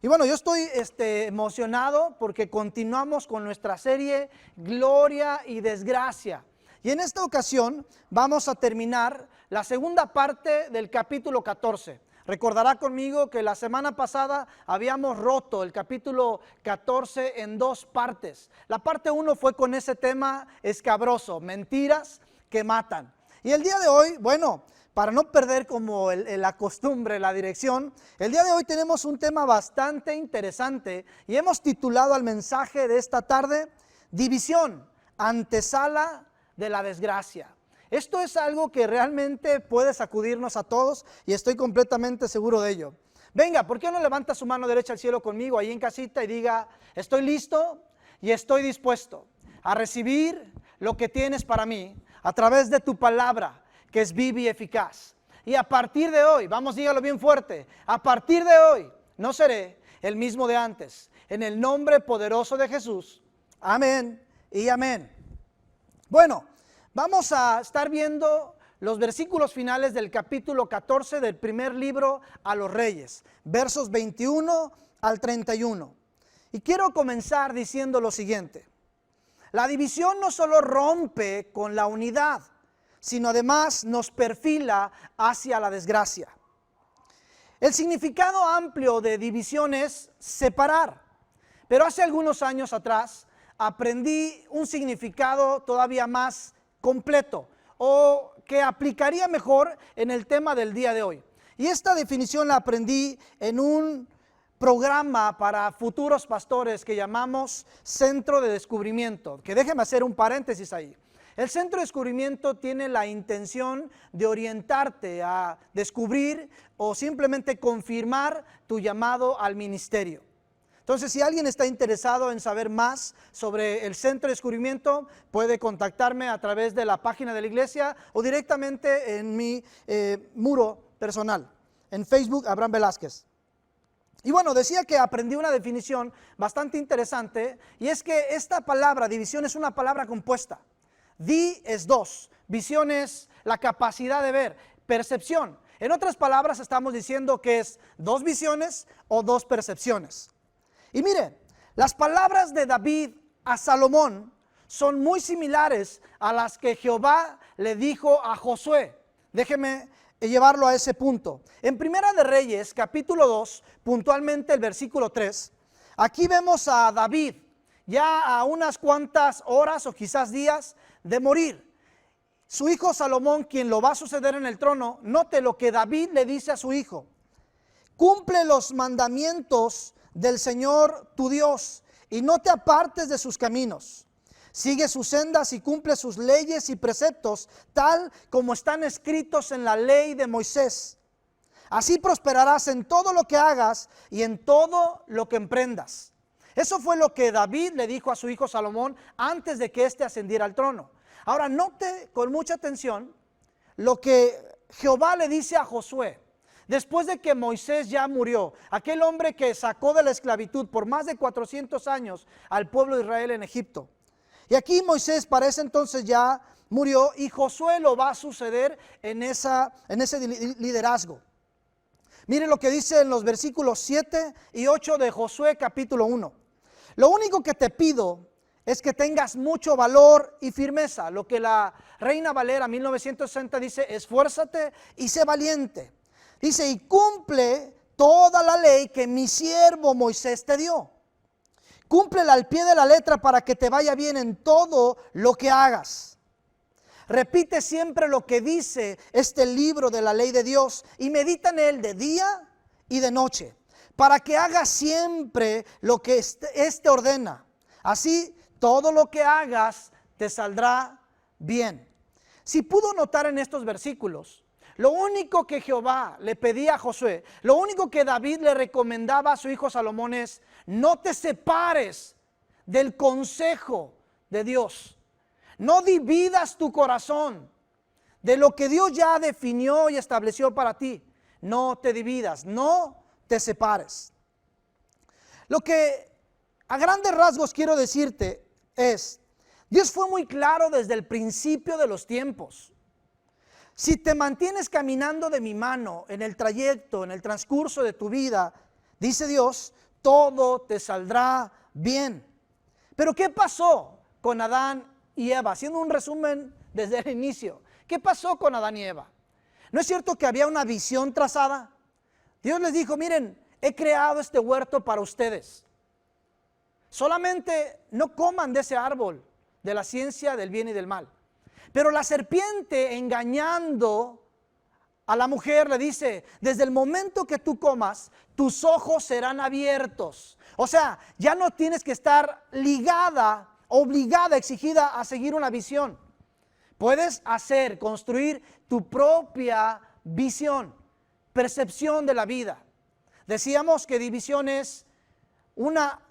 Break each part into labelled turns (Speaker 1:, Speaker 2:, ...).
Speaker 1: Y bueno, yo estoy emocionado porque continuamos con nuestra serie Gloria y Desgracia. Y en esta ocasión vamos a terminar la segunda parte del capítulo 14. Recordará conmigo que la semana pasada habíamos roto el capítulo 14 en dos partes. La parte 1 fue con ese tema escabroso, mentiras que matan. Y el día de hoy, bueno, para no perder como la costumbre, la dirección, el día de hoy tenemos un tema bastante interesante y hemos titulado al mensaje de esta tarde, División, antesala de la desgracia. Esto es algo que realmente puede sacudirnos a todos y estoy completamente seguro de ello. Venga, ¿por qué no levanta su mano derecha al cielo conmigo ahí en casita y diga, estoy listo y estoy dispuesto a recibir lo que tienes para mí a través de tu palabra, que es viva y eficaz? Y a partir de hoy, vamos, dígalo bien fuerte, a partir de hoy no seré el mismo de antes. En el nombre poderoso de Jesús, amén y amén. Bueno, vamos a estar viendo los versículos finales del capítulo 14 del primer libro a los Reyes, versos 21 al 31. Y quiero comenzar diciendo lo siguiente: la división no solo rompe con la unidad, sino además nos perfila hacia la desgracia. El significado amplio de división es separar, pero hace algunos años atrás aprendí un significado todavía más completo o que aplicaría mejor en el tema del día de hoy. Y esta definición la aprendí en un programa para futuros pastores que llamamos Centro de Descubrimiento, que déjeme hacer un paréntesis ahí. El Centro de Descubrimiento tiene la intención de orientarte a descubrir o simplemente confirmar tu llamado al ministerio. Entonces, si alguien está interesado en saber más sobre el Centro de Descubrimiento, puede contactarme a través de la página de la iglesia o directamente en mi muro personal, en Facebook, Abraham Velázquez. Y bueno, decía que aprendí una definición bastante interesante, y es que esta palabra, división, es una palabra compuesta. Di es dos, visión es la capacidad de ver, percepción. En otras palabras, estamos diciendo que es dos visiones o dos percepciones. Y mire, las palabras de David a Salomón son muy similares a las que Jehová le dijo a Josué. Déjeme llevarlo a ese punto. En Primera de Reyes, capítulo 2, puntualmente el versículo 3, aquí vemos a David ya a unas cuantas horas o quizás días de morir. Su hijo Salomón, quien lo va a suceder en el trono, note lo que David le dice a su hijo: cumple los mandamientos del Señor tu Dios y no te apartes de sus caminos. Sigue sus sendas y cumple sus leyes y preceptos, tal como están escritos en la ley de Moisés. Así prosperarás en todo lo que hagas y en todo lo que emprendas. Eso fue lo que David le dijo a su hijo Salomón antes de que éste ascendiera al trono. Ahora note con mucha atención lo que Jehová le dice a Josué. Después de que Moisés ya murió, aquel hombre que sacó de la esclavitud por más de 400 años al pueblo de Israel en Egipto. Y aquí Moisés para ese entonces ya murió y Josué lo va a suceder en ese liderazgo. Mire lo que dice en los versículos 7 y 8 de Josué capítulo 1. Lo único que te pido es que tengas mucho valor y firmeza. Lo que la Reina Valera 1960 dice: esfuérzate y sé valiente. Dice: y cumple toda la ley que mi siervo Moisés te dio. Cúmplela al pie de la letra para que te vaya bien en todo lo que hagas. Repite siempre lo que dice este libro de la ley de Dios y medita en él de día y de noche, para que hagas siempre lo que éste ordena. Así todo lo que hagas te saldrá bien. Si pudo notar en estos versículos, lo único que Jehová le pedía a Josué, lo único que David le recomendaba a su hijo Salomón es: no te separes del consejo de Dios. No dividas tu corazón de lo que Dios ya definió y estableció para ti. No te dividas, no te separes. Lo que a grandes rasgos quiero decirte es: Dios fue muy claro desde el principio de los tiempos. Si te mantienes caminando de mi mano en el trayecto, en el transcurso de tu vida, dice Dios, todo te saldrá bien. Pero ¿qué pasó con Adán y Eva? Haciendo un resumen desde el inicio. ¿Qué pasó con Adán y Eva? ¿No es cierto que había una visión trazada? Dios les dijo, miren, he creado este huerto para ustedes. Solamente no coman de ese árbol de la ciencia del bien y del mal. Pero la serpiente, engañando a la mujer, le dice, desde el momento que tú comas, tus ojos serán abiertos. O sea, ya no tienes que estar ligada, obligada, exigida a seguir una visión. Puedes construir tu propia visión, percepción de la vida. Decíamos que división es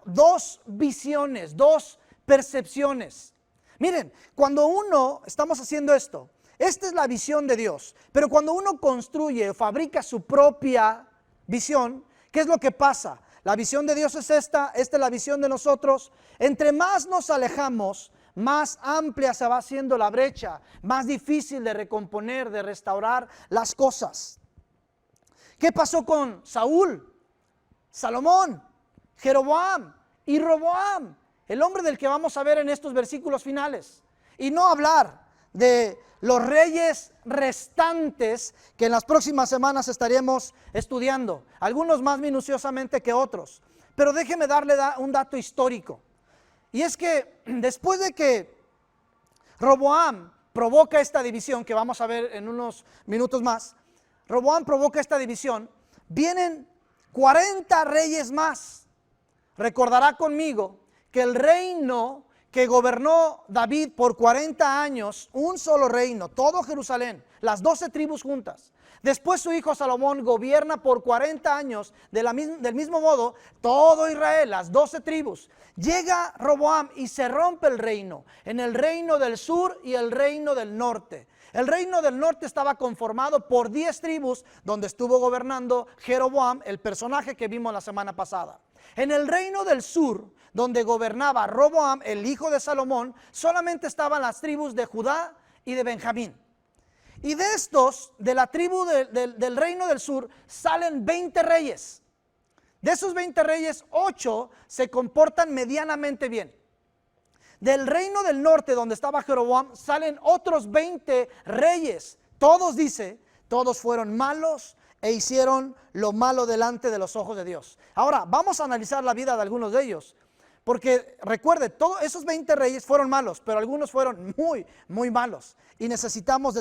Speaker 1: dos visiones, dos percepciones. Miren, cuando estamos haciendo esto, esta es la visión de Dios, pero cuando uno construye o fabrica su propia visión, ¿qué es lo que pasa? La visión de Dios es esta es la visión de nosotros. Entre más nos alejamos, más amplia se va haciendo la brecha, más difícil de recomponer, de restaurar las cosas. ¿Qué pasó con Saúl, Salomón, Jeroboam y Roboam? El hombre del que vamos a ver en estos versículos finales. Y no hablar de los reyes restantes que en las próximas semanas estaremos estudiando, algunos más minuciosamente que otros. Pero déjeme darle un dato histórico. Y es que después de que Roboam provoca esta división, que vamos a ver en unos minutos más, Roboam provoca esta división, vienen 40 reyes más. Recordará conmigo que el reino que gobernó David por 40 años, un solo reino, todo Jerusalén, las 12 tribus juntas. Después su hijo Salomón gobierna por 40 años del mismo modo todo Israel, las 12 tribus. Llega Roboam y se rompe el reino, en el reino del sur y el reino del norte. El reino del norte estaba conformado por 10 tribus, donde estuvo gobernando Jeroboam, el personaje que vimos la semana pasada. En el reino del sur, donde gobernaba Roboam, el hijo de Salomón, solamente estaban las tribus de Judá y de Benjamín. Y de estos, de la tribu del reino del sur, salen 20 reyes. De esos 20 reyes, 8 se comportan medianamente bien. Del reino del norte, donde estaba Jeroboam, salen otros 20 reyes. Todos fueron malos e hicieron lo malo delante de los ojos de Dios. Ahora, vamos a analizar la vida de algunos de ellos. Porque recuerde, todos esos 20 reyes fueron malos, pero algunos fueron muy, muy malos. Y necesitamos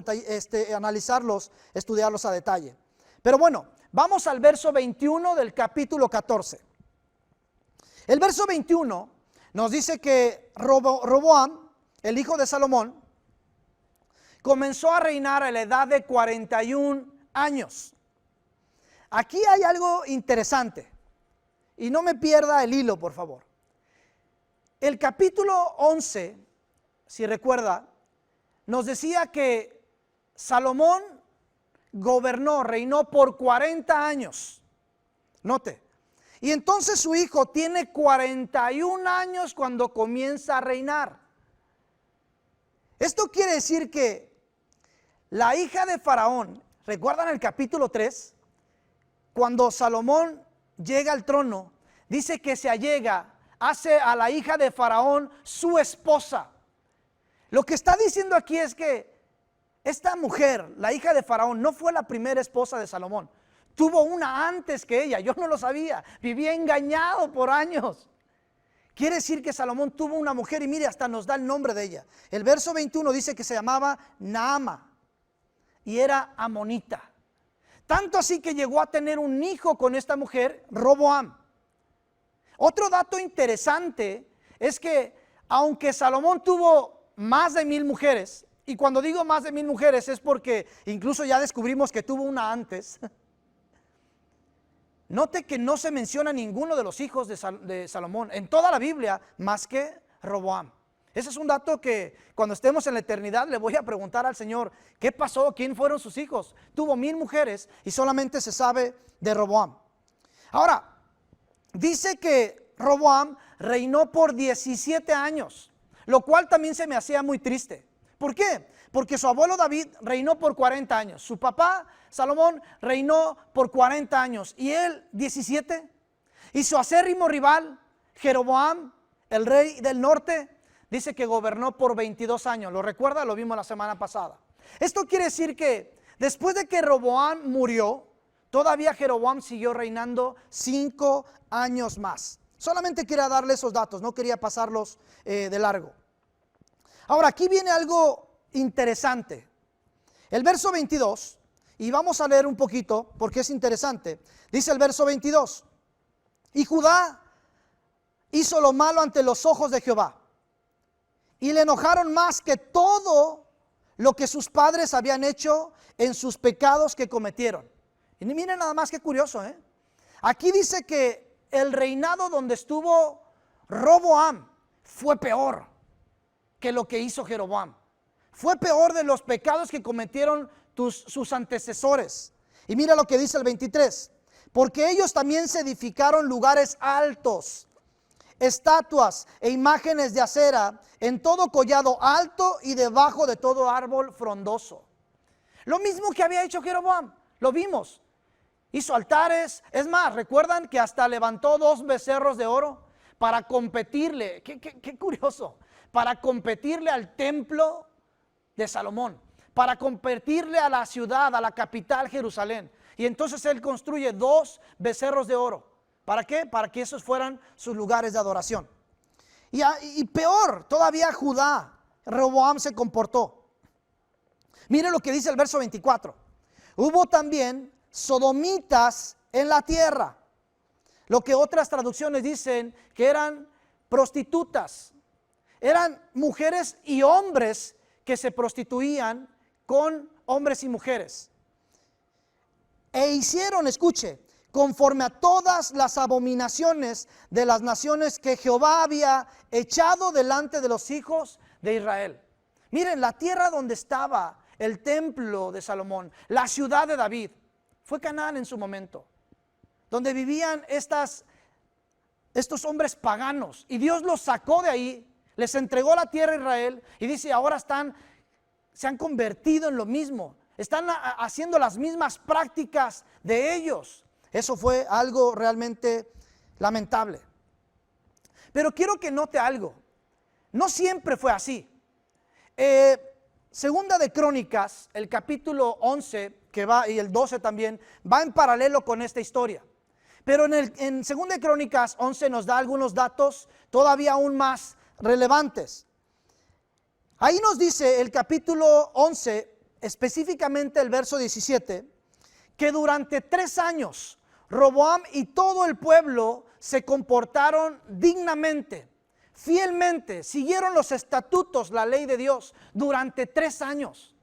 Speaker 1: analizarlos, estudiarlos a detalle. Pero bueno, vamos al verso 21 del capítulo 14. El verso 21 nos dice que Roboam, el hijo de Salomón, comenzó a reinar a la edad de 41 años. Aquí hay algo interesante. Y no me pierda el hilo, por favor. El capítulo 11, si recuerda, nos decía que Salomón reinó por 40 años. Note. Y entonces su hijo tiene 41 años cuando comienza a reinar. Esto quiere decir que la hija de Faraón, ¿recuerdan el capítulo 3? Cuando Salomón llega al trono, dice que se hace a la hija de Faraón su esposa. Lo que está diciendo aquí es que esta mujer, la hija de Faraón, no fue la primera esposa de Salomón. Tuvo una antes que ella, yo no lo sabía, vivía engañado por años. Quiere decir que Salomón tuvo una mujer y mire, hasta nos da el nombre de ella. El verso 21 dice que se llamaba Naama y era amonita. Tanto así que llegó a tener un hijo con esta mujer, Roboam. Otro dato interesante es que aunque Salomón tuvo más de 1000 mujeres, y cuando digo más de 1000 mujeres es porque incluso ya descubrimos que tuvo una antes. Note que no se menciona ninguno de los hijos de Salomón en toda la Biblia más que Roboam. Ese es un dato que cuando estemos en la eternidad le voy a preguntar al Señor, ¿qué pasó? ¿Quién fueron sus hijos? Tuvo 1000 mujeres y solamente se sabe de Roboam. Ahora, dice que Roboam reinó por 17 años, lo cual también se me hacía muy triste. ¿Por qué? Porque su abuelo David reinó por 40 años, su papá Salomón reinó por 40 años y él 17. Y su acérrimo rival, Jeroboam, el rey del norte, dice que gobernó por 22 años. ¿Lo recuerda? Lo vimos la semana pasada. Esto quiere decir que después de que Roboam murió, todavía Jeroboam siguió reinando 5 años más. Solamente quería darle esos datos, no quería pasarlos de largo. Ahora, aquí viene algo interesante. El verso 22, y vamos a leer un poquito porque es interesante. Dice el verso 22, y Judá hizo lo malo ante los ojos de Jehová, y le enojaron más que todo lo que sus padres habían hecho en sus pecados que cometieron. Y miren nada más qué curioso, Aquí dice que el reinado donde estuvo Roboam fue peor que lo que hizo Jeroboam. Fue peor de los pecados que cometieron sus antecesores. Y mira lo que dice el 23. Porque ellos también se edificaron lugares altos, estatuas e imágenes de acera en todo collado alto y debajo de todo árbol frondoso. Lo mismo que había hecho Jeroboam, lo vimos. Hizo altares, es más, recuerdan que hasta levantó 2 becerros de oro para competirle, qué curioso, para competirle al templo de Salomón, para competirle a la ciudad, a la capital Jerusalén. Y entonces él construye 2 becerros de oro. ¿Para qué? Para que esos fueran sus lugares de adoración. Y peor, todavía Judá, Roboam se comportó. Mire lo que dice el verso 24. Hubo también sodomitas en la tierra, lo que otras traducciones dicen que eran prostitutas. Eran mujeres y hombres que se prostituían con hombres y mujeres. E hicieron, escuche, conforme a todas las abominaciones de las naciones que Jehová había echado delante de los hijos de Israel. Miren, la tierra donde estaba el templo de Salomón, la ciudad de David, fue Canaán en su momento, donde vivían estos hombres paganos, y Dios los sacó de ahí, les entregó la tierra a Israel, y dice, ahora se han convertido en lo mismo, están haciendo las mismas prácticas de ellos. Eso fue algo realmente lamentable. Pero quiero que note algo, no siempre fue así. Segunda de Crónicas, el capítulo 11 que va, y el 12 también, va en paralelo con esta historia. Pero en Segunda de Crónicas 11 nos da algunos datos todavía aún más relevantes. Ahí nos dice el capítulo 11, específicamente el verso 17, que durante 3 años Roboam y todo el pueblo se comportaron dignamente, fielmente, siguieron los estatutos, la ley de Dios durante 3 años.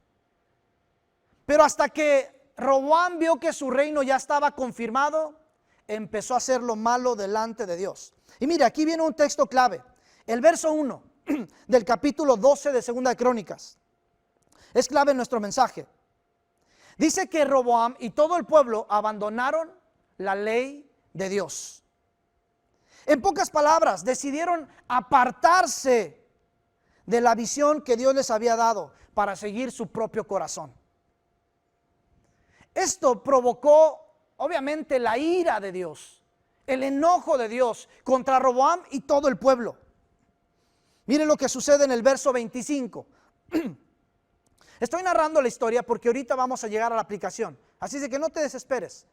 Speaker 1: Pero hasta que Roboam vio que su reino ya estaba confirmado, empezó a hacer lo malo delante de Dios. Y mire, aquí viene un texto clave, el verso 1 del capítulo 12 de Segunda de Crónicas. Es clave en nuestro mensaje. Dice que Roboam y todo el pueblo abandonaron la ley de Dios. En pocas palabras, decidieron apartarse de la visión que Dios les había dado para seguir su propio corazón. Esto provocó obviamente la ira de Dios, el enojo de Dios contra Roboam y todo el pueblo. Miren lo que sucede en el verso 25. Estoy narrando la historia porque ahorita vamos a llegar a la aplicación. Así de que no te desesperes.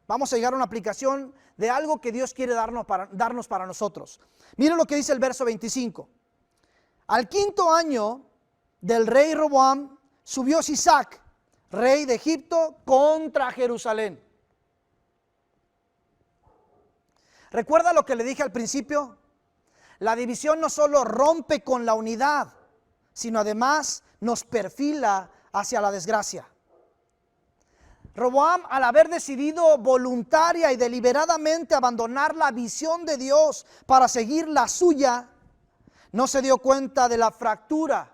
Speaker 1: Vamos a llegar a una aplicación de algo que Dios quiere darnos para nosotros. Miren lo que dice el verso 25. Al 5.º año del rey Roboam, subió Sisac, rey de Egipto, contra Jerusalén. ¿Recuerda lo que le dije al principio? La división no solo rompe con la unidad, sino además nos perfila hacia la desgracia. Roboam, al haber decidido voluntaria y deliberadamente abandonar la visión de Dios para seguir la suya, no se dio cuenta de la fractura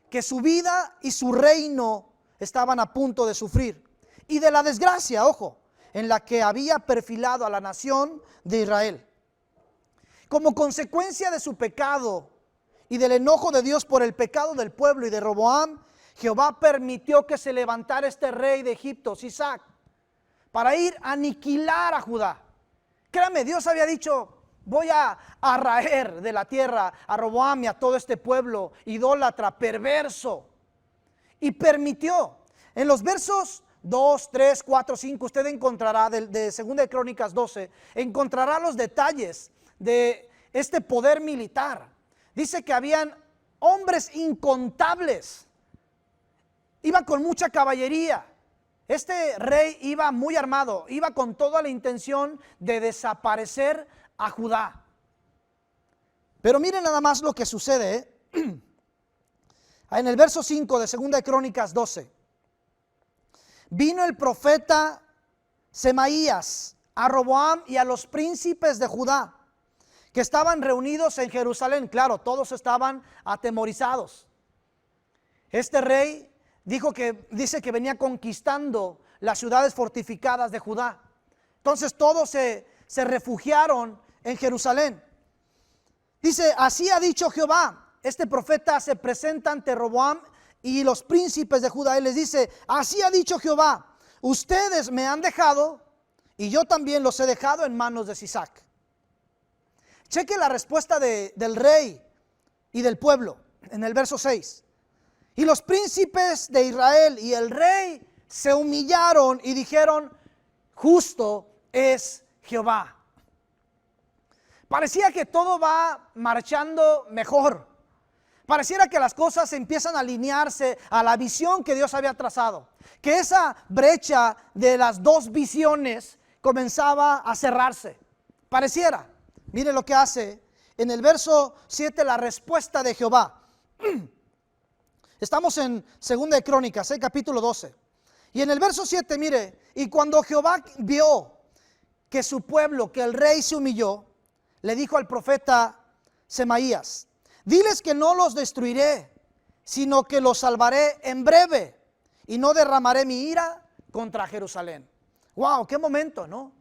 Speaker 1: que su vida y su reino estaban a punto de sufrir, y de la desgracia, ojo, en la que había perfilado a la nación de Israel. Como consecuencia de su pecado y del enojo de Dios por el pecado del pueblo y de Roboam, Jehová permitió que se levantara este rey de Egipto, Sisac, para ir a aniquilar a Judá Créame, Dios había dicho, voy a raer de la tierra a Roboam y a todo este pueblo idólatra, perverso. Y permitió. En los versos 2, 3, 4, 5, usted encontrará de 2 de Crónicas 12, encontrará los detalles de este poder militar. Dice que habían hombres incontables, iba con mucha caballería. Este rey iba muy armado, iba con toda la intención de desaparecer a Judá. Pero miren nada más lo que sucede, en el verso 5 de 2 de Crónicas 12. Vino el profeta Semaías a Roboam y a los príncipes de Judá, que estaban reunidos en Jerusalén. Claro, todos estaban atemorizados. Este rey dice que venía conquistando las ciudades fortificadas de Judá. Entonces todos se refugiaron en Jerusalén. Dice, así ha dicho Jehová. Este profeta se presenta ante Roboam y los príncipes de Judá y les dice, así ha dicho Jehová, ustedes me han dejado y yo también los he dejado en manos de Sisac. Cheque la respuesta del rey y del pueblo en el verso 6. Y los príncipes de Israel y el rey se humillaron y dijeron, justo es Jehová. Parecía que todo va marchando mejor. Pareciera que las cosas empiezan a alinearse a la visión que Dios había trazado. Que esa brecha de las dos visiones comenzaba a cerrarse. Pareciera. Mire lo que hace en el verso 7 la respuesta de Jehová. Estamos en 2 de Crónicas, capítulo 12. Y en el verso 7, mire, y cuando Jehová vio que su pueblo, que el rey se humilló, le dijo al profeta Semaías, diles que no los destruiré, sino que los salvaré en breve y no derramaré mi ira contra Jerusalén. Wow, qué momento, ¿no?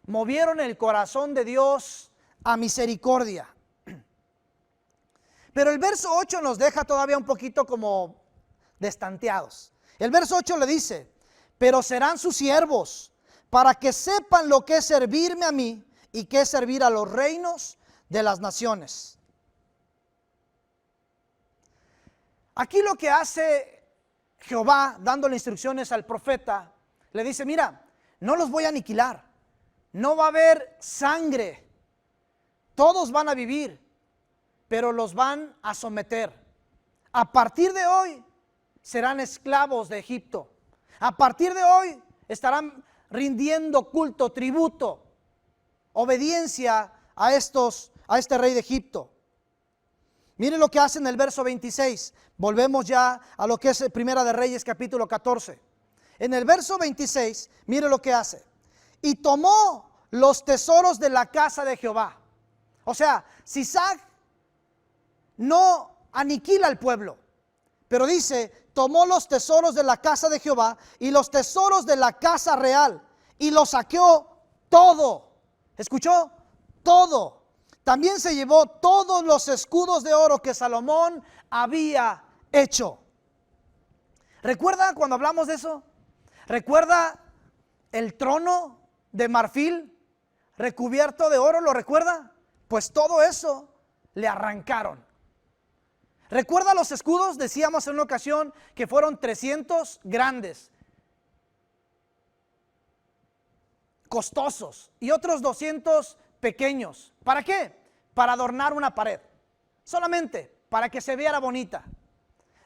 Speaker 1: Movieron el corazón de Dios a misericordia. Pero el verso 8 nos deja todavía un poquito como destanteados. El verso 8 le dice, pero serán sus siervos para que sepan lo que es servirme a mí y que es servir a los reinos de las naciones. Aquí lo que hace Jehová, dándole instrucciones al profeta, le dice, mira, no los voy a aniquilar, no va a haber sangre, todos van a vivir, pero los van a someter. A partir de hoy serán esclavos de Egipto. A partir de hoy estarán rindiendo culto, tributo, obediencia a este rey de Egipto. Miren lo que hace en el verso 26. Volvemos ya a lo que es Primera de Reyes capítulo 14. En el verso 26, mire lo que hace. Y tomó los tesoros de la casa de Jehová. O sea, Sisac no aniquila al pueblo, pero dice, tomó los tesoros de la casa de Jehová y los tesoros de la casa real y los saqueó todo. ¿Escuchó? Todo. También se llevó todos los escudos de oro que Salomón había hecho. ¿Recuerda cuando hablamos de eso? ¿Recuerda el trono de marfil recubierto de oro? ¿Lo recuerda? Pues todo eso le arrancaron. ¿Recuerda los escudos? Decíamos en una ocasión que fueron 300 grandes, costosos, y otros 200 pequeños. ¿Para qué? Para adornar una pared. Solamente para que se viera bonita.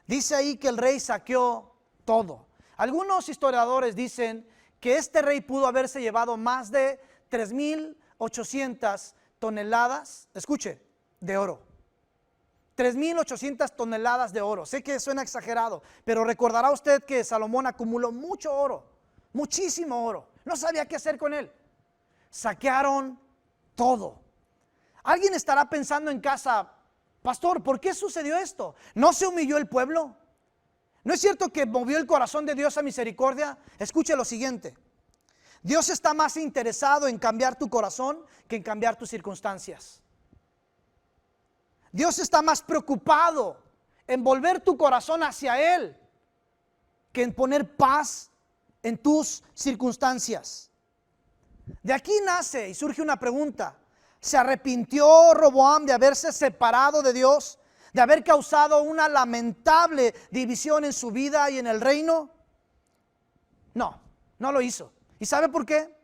Speaker 1: Dice ahí que el rey saqueó todo. Algunos historiadores dicen que este rey pudo haberse llevado más de 3,800 toneladas, escuche, de oro. 3,800 toneladas de oro. Sé que suena exagerado, pero recordará usted que Salomón acumuló mucho oro, muchísimo oro. No sabía qué hacer con él. Saquearon todo. Alguien estará pensando en casa, pastor, ¿por qué sucedió esto? ¿No se humilló el pueblo? ¿No es cierto que movió el corazón de Dios a misericordia? Escuche lo siguiente. Dios está más interesado en cambiar tu corazón que en cambiar tus circunstancias. Dios está más preocupado en volver tu corazón hacia Él que en poner paz en tus circunstancias. De aquí nace y surge una pregunta. ¿Se arrepintió Roboam de haberse separado de Dios, de haber causado una lamentable división en su vida y en el reino? No, no lo hizo. ¿Y sabe por qué?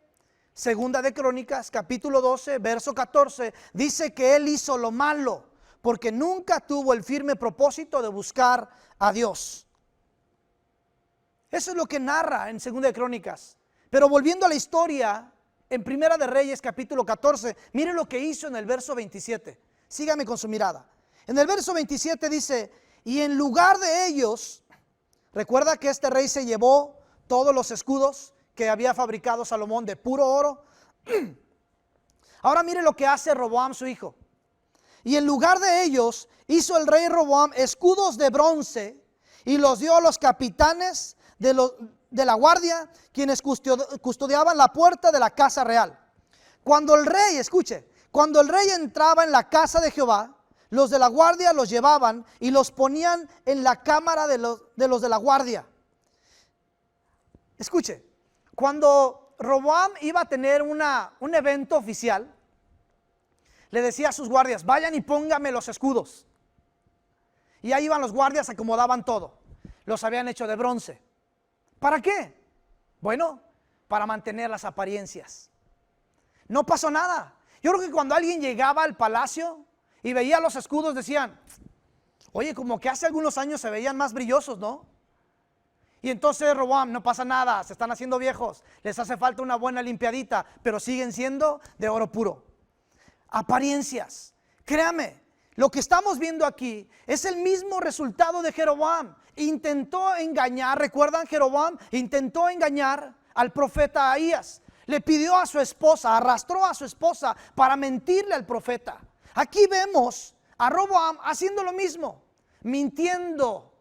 Speaker 1: Segunda de Crónicas, capítulo 12, verso 14, dice que él hizo lo malo porque nunca tuvo el firme propósito de buscar a Dios. Eso es lo que narra en Segunda de Crónicas. Pero volviendo a la historia, en Primera de Reyes, capítulo 14, mire lo que hizo en el verso 27. Sígame con su mirada. En el verso 27 dice, y en lugar de ellos, recuerda que este rey se llevó todos los escudos que había fabricado Salomón de puro oro. Ahora mire lo que hace Roboam su hijo. Y en lugar de ellos hizo el rey Roboam escudos de bronce y los dio a los capitanes de la guardia, quienes custodiaban la puerta de la casa real. Cuando el rey, escuche, cuando el rey entraba en la casa de Jehová, los de la guardia los llevaban y los ponían en la cámara de los de la guardia. Escuche, cuando Roboam iba a tener un evento oficial, le decía a sus guardias, vayan y pónganme los escudos. Y ahí iban los guardias, acomodaban todo. Los habían hecho de bronce. ¿Para qué? Bueno, para mantener las apariencias. No pasó nada. Yo creo que cuando alguien llegaba al palacio y veía los escudos decían, oye, como que hace algunos años se veían más brillosos, ¿no? Y entonces Roboam, no pasa nada, se están haciendo viejos, les hace falta una buena limpiadita, pero siguen siendo de oro puro. Apariencias. Créame, lo que estamos viendo aquí es el mismo resultado de Jeroboam. Intentó engañar, ¿recuerdan? Jeroboam intentó engañar al profeta Ahías. Le pidió a su esposa, arrastró a su esposa para mentirle al profeta. Aquí vemos a Roboam haciendo lo mismo, mintiendo,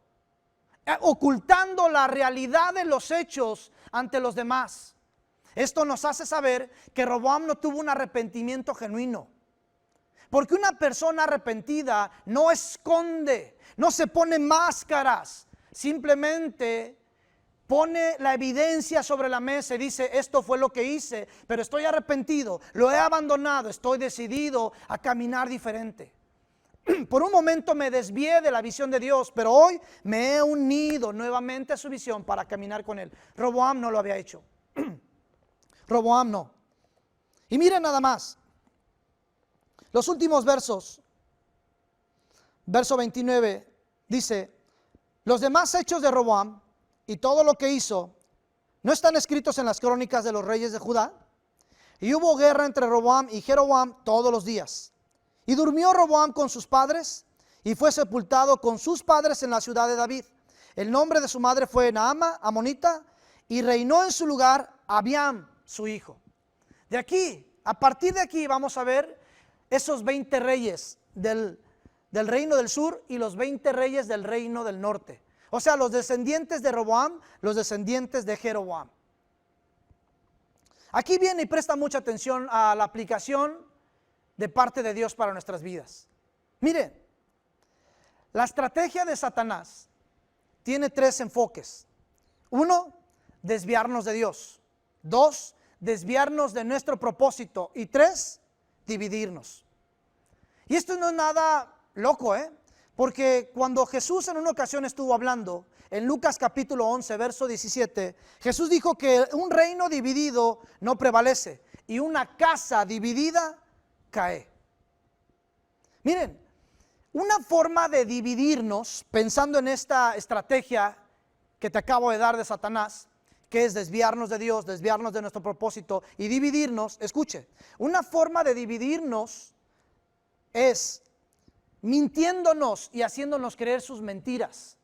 Speaker 1: ocultando la realidad de los hechos ante los demás. Esto nos hace saber que Roboam no tuvo un arrepentimiento genuino. Porque una persona arrepentida no esconde, no se pone máscaras, simplemente pone la evidencia sobre la mesa y dice, esto fue lo que hice, pero estoy arrepentido, lo he abandonado, estoy decidido a caminar diferente. Por un momento me desvié de la visión de Dios, pero hoy me he unido nuevamente a su visión para caminar con Él. Roboam no lo había hecho. Roboam no. Y miren nada más. Los últimos versos, verso 29, dice, los demás hechos de Roboam y todo lo que hizo, ¿no están escritos en las crónicas de los reyes de Judá? Y hubo guerra entre Roboam y Jeroboam todos los días. Y durmió Roboam con sus padres y fue sepultado con sus padres en la ciudad de David. El nombre de su madre fue Naama, amonita, y reinó en su lugar Abiam, su hijo. De aquí, a partir de aquí vamos a ver esos 20 reyes del reino del sur y los 20 reyes del reino del norte. O sea, los descendientes de Roboam, los descendientes de Jeroboam. Aquí viene y presta mucha atención a la aplicación de parte de Dios para nuestras vidas. Mire, la estrategia de Satanás tiene 3 enfoques. 1, desviarnos de Dios. 2, desviarnos de nuestro propósito. Y 3, dividirnos. Y esto no es nada loco, porque cuando Jesús en una ocasión estuvo hablando, en Lucas capítulo 11, verso 17, Jesús dijo que un reino dividido no prevalece y una casa dividida cae. Miren, una forma de dividirnos, pensando en esta estrategia que te acabo de dar de Satanás, que es desviarnos de Dios, desviarnos de nuestro propósito y dividirnos. Escuche, una forma de dividirnos es mintiéndonos y haciéndonos creer sus mentiras.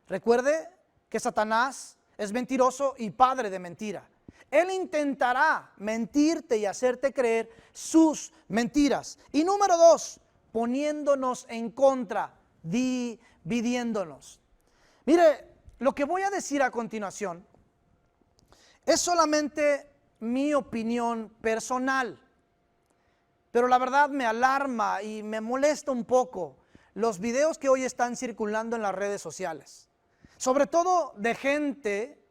Speaker 1: Recuerde que Satanás es mentiroso y padre de mentira. Él intentará mentirte y hacerte creer sus mentiras. Y número 2, poniéndonos en contra, dividiéndonos. Mire, lo que voy a decir a continuación es solamente mi opinión personal, pero la verdad me alarma y me molesta un poco los videos que hoy están circulando en las redes sociales, sobre todo de gente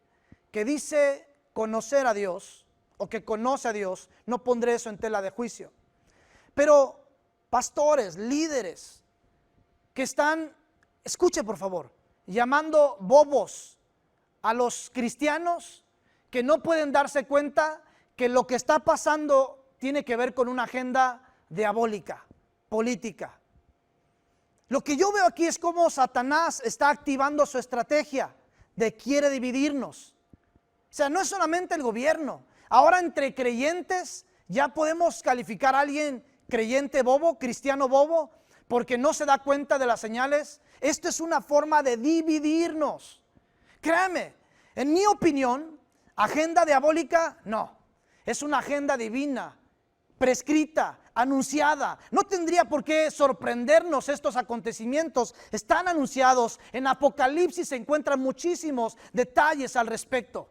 Speaker 1: que dice conocer a Dios o que conoce a Dios, no pondré eso en tela de juicio. Pero pastores, líderes que están, escuche por favor, llamando bobos a los cristianos que no pueden darse cuenta que lo que está pasando tiene que ver con una agenda diabólica, política. Lo que yo veo aquí es cómo Satanás está activando su estrategia de quiere dividirnos. O sea, no es solamente el gobierno. Ahora entre creyentes ya podemos calificar a alguien creyente bobo, cristiano bobo, porque no se da cuenta de las señales. Esto es una forma de dividirnos. Créame, en mi opinión, agenda diabólica, no. Es una agenda divina, prescrita, anunciada. No tendría por qué sorprendernos estos acontecimientos. Están anunciados. En Apocalipsis se encuentran muchísimos detalles al respecto.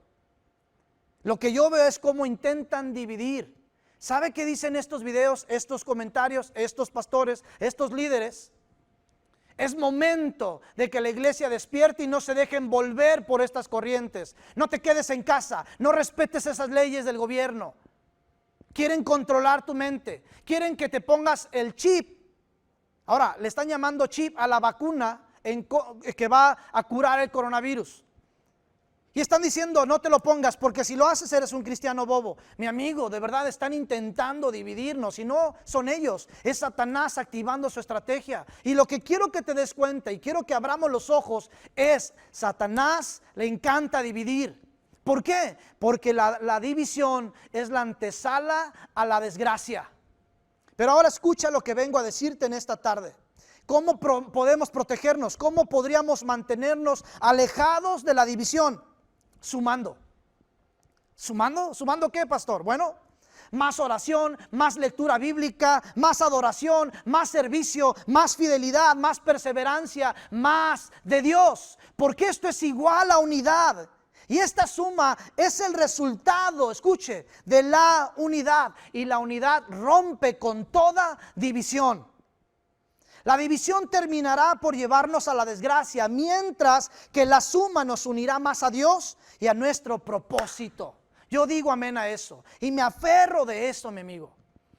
Speaker 1: Lo que yo veo es cómo intentan dividir. ¿Sabe qué dicen estos videos, estos comentarios, estos pastores, estos líderes? Es momento de que la iglesia despierte y no se deje envolver por estas corrientes. No te quedes en casa, no respetes esas leyes del gobierno. Quieren controlar tu mente, quieren que te pongas el chip. Ahora, le están llamando chip a la vacuna que va a curar el coronavirus. Y están diciendo, no te lo pongas, porque si lo haces eres un cristiano bobo. Mi amigo, de verdad están intentando dividirnos, y no son ellos, es Satanás activando su estrategia. Y lo que quiero que te des cuenta, y quiero que abramos los ojos, es Satanás le encanta dividir. ¿Por qué? Porque la división es la antesala a la desgracia. Pero ahora escucha lo que vengo a decirte en esta tarde. ¿Cómo podemos protegernos? ¿Cómo podríamos mantenernos alejados de la división? Sumando. ¿Sumando? ¿Sumando qué, pastor? Bueno, más oración, más lectura bíblica, más adoración, más servicio, más fidelidad, más perseverancia, más de Dios. Porque esto es igual a unidad. Y esta suma es el resultado, escuche, de la unidad. Y la unidad rompe con toda división. La división terminará por llevarnos a la desgracia, mientras que la suma nos unirá más a Dios y a nuestro propósito. Yo digo amén a eso y me aferro de eso, mi amigo.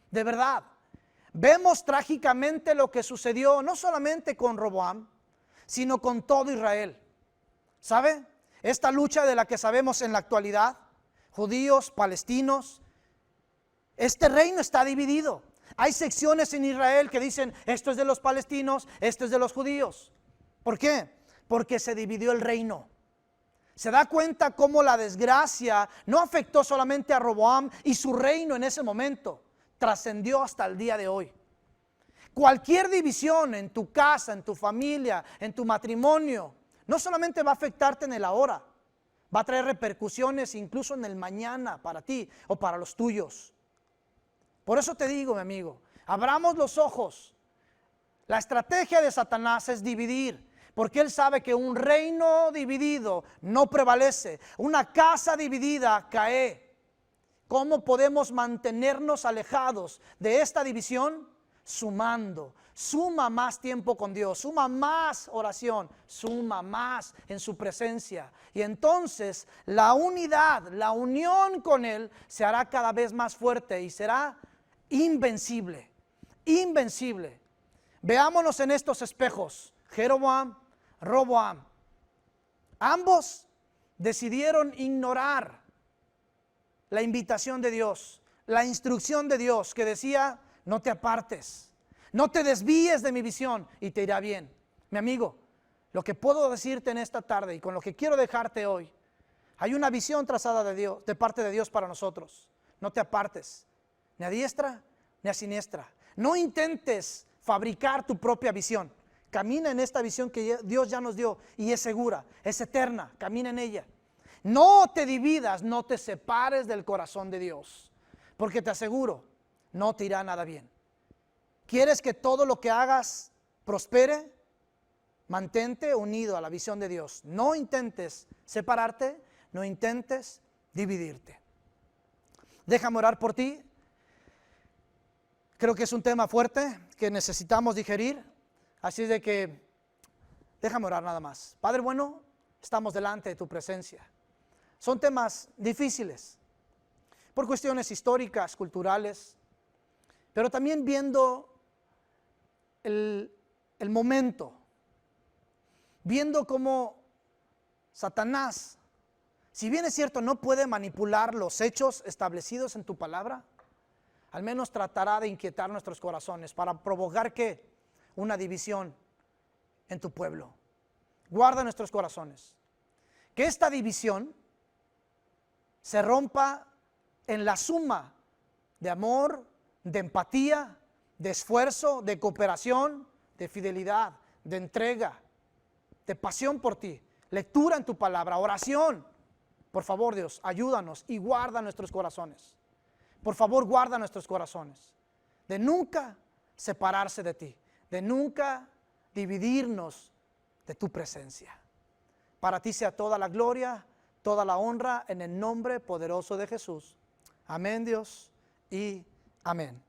Speaker 1: De verdad, vemos trágicamente lo que sucedió no solamente con Roboam, sino con todo Israel. ¿Sabe? Esta lucha de la que sabemos en la actualidad, judíos, palestinos, este reino está dividido. Hay secciones en Israel que dicen, esto es de los palestinos, esto es de los judíos. ¿Por qué? Porque se dividió el reino. Se da cuenta cómo la desgracia no afectó solamente a Roboam y su reino en ese momento, trascendió hasta el día de hoy. Cualquier división en tu casa, en tu familia, en tu matrimonio, no solamente va a afectarte en el ahora, va a traer repercusiones incluso en el mañana para ti o para los tuyos. Por eso te digo, mi amigo, abramos los ojos. La estrategia de Satanás es dividir, porque él sabe que un reino dividido no prevalece, una casa dividida cae. ¿Cómo podemos mantenernos alejados de esta división? Sumando. Suma más tiempo con Dios, suma más oración, suma más en su presencia. Y entonces la unidad, la unión con Él se hará cada vez más fuerte y será invencible, invencible. Veámonos en estos espejos, Jeroboam, Roboam. Ambos decidieron ignorar la invitación de Dios, la instrucción de Dios que decía, no te apartes, no te desvíes de mi visión y te irá bien. Mi amigo, lo que puedo decirte en esta tarde y con lo que quiero dejarte hoy, hay una visión trazada de Dios, de parte de Dios para nosotros. No te apartes, ni a diestra ni a siniestra. No intentes fabricar tu propia visión. Camina en esta visión que Dios ya nos dio y es segura, es eterna. Camina en ella. No te dividas, no te separes del corazón de Dios, porque te aseguro, no te irá nada bien. ¿Quieres que todo lo que hagas prospere? Mantente unido a la visión de Dios. No intentes separarte, no intentes dividirte. Déjame orar por ti. Creo que es un tema fuerte que necesitamos digerir. Así de que déjame orar nada más. Padre bueno, estamos delante de tu presencia. Son temas difíciles, por cuestiones históricas, culturales, pero también viendo el momento, viendo cómo Satanás, si bien es cierto, no puede manipular los hechos establecidos en tu palabra, al menos tratará de inquietar nuestros corazones para provocar ¿qué? Una división en tu pueblo. Guarda nuestros corazones. Que esta división se rompa en la suma de amor, de empatía, de esfuerzo, de cooperación, de fidelidad, de entrega, de pasión por ti, lectura en tu palabra, oración. Por favor, Dios, ayúdanos y guarda nuestros corazones. Por favor, guarda nuestros corazones de nunca separarse de ti, de nunca dividirnos de tu presencia. Para ti sea toda la gloria, toda la honra en el nombre poderoso de Jesús. Amén, Dios, y amén.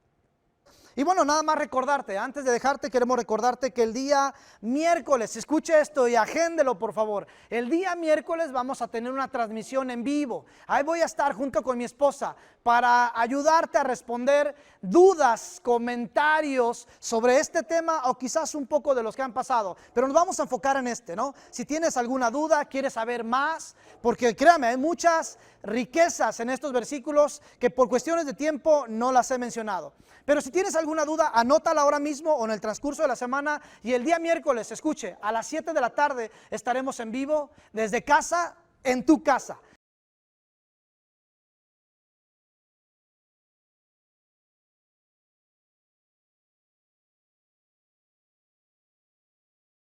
Speaker 1: Y bueno, nada más recordarte, antes de dejarte queremos recordarte que el día miércoles, escuche esto y agéndelo por favor, el día miércoles vamos a tener una transmisión en vivo. Ahí voy a estar junto con mi esposa para ayudarte a responder dudas, comentarios sobre este tema o quizás un poco de los que han pasado, pero nos vamos a enfocar en este, ¿no? Si tienes alguna duda, quieres saber más, porque créame, hay muchas riquezas en estos versículos que por cuestiones de tiempo no las he mencionado. Pero si tienes alguna duda, anótala ahora mismo o en el transcurso de la semana, y el día miércoles, escuche, a las 7 de la tarde estaremos en vivo desde casa, en tu casa.